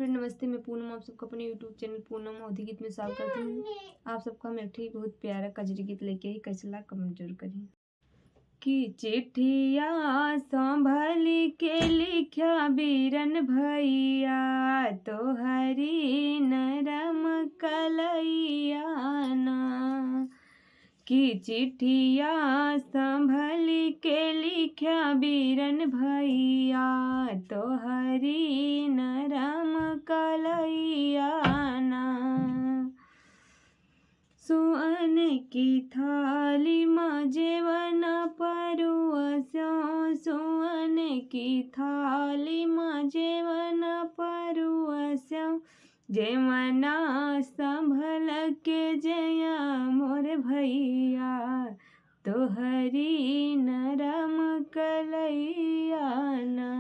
Friend नमस्ते, मैं पूनम आप सबको अपने यूट्यूब चैनल पूनम अवधी गीत में स्वागत करती हूँ। आप सबका हम एक बहुत प्यारा कजरी गीत लेके ही कैसे ला कमेंट जरूर करें। कि चिट्ठिया संभली के लिखा बीरन भैया तोहरी नरम कलैया ना। कि चिट्ठिया संभली के लिखा बीरन भैया तोहरी नरम कलैया ना। सुअन की थाली में जेवन परुअस्यों, सुअन की थाली में जेवन परुअस्यों, जेवना संभल के जया मोर भैया तोहरी नरम कलैया ना।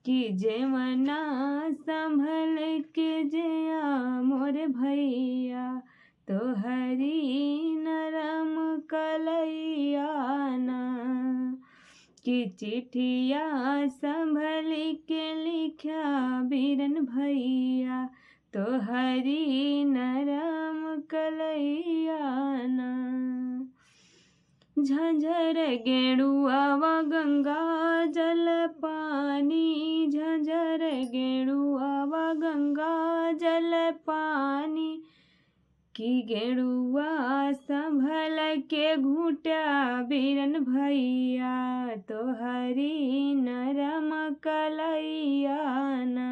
कि जेवना संभल के जया मोर भैया तोहरी नरम कलैया ना। कि चिट्ठिया संभल के लिखा बीरन भैया तोहरी नरम कलैया ना। झंझर गेड़ुआ गंगा जल पानी, झंझर गेड़ुआ गंगा जल पानी, कि गेड़ुआ संभल के घूटा बीरन भैया तोहरी नरम कलैया ना।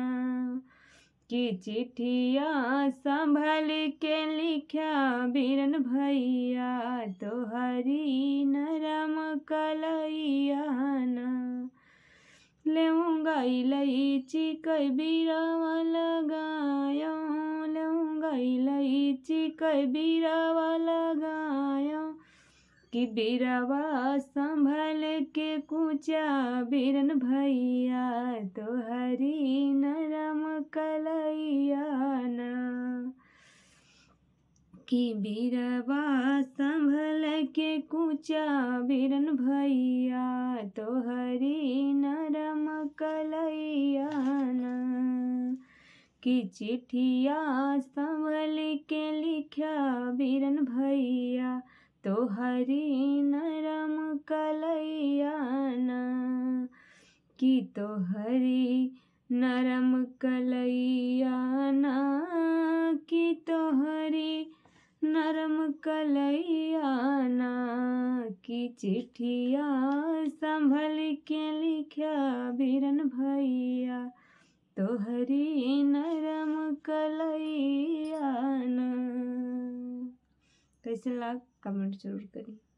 कि चिट्ठिया संभल के लिखा बीरन भैया तोहरी नरम कलैया ना। लेऊंगा इलायची कई बीरावा लगायो, लेऊंगा इलायची कई बीरावा लगायो, कि बीरावा संभल के कूचा बीरन भैया तोहरी नरम कलैया ना। कि बीरावा संभल के कूचा बीरन भैया तोहरी नरम कलैया ना। कि चिट्ठिया संभल के लिखा बीरन भैया तोहरी नरम कलैया ना। कि तोहरी नरम कलैया ना, कि तोहरी नरम कलैया ना। कि चिट्ठिया संभल के लिखा बीरन भैया तोहरी नरम कलैया ना। कैसे लगा कमेंट जरूर करें।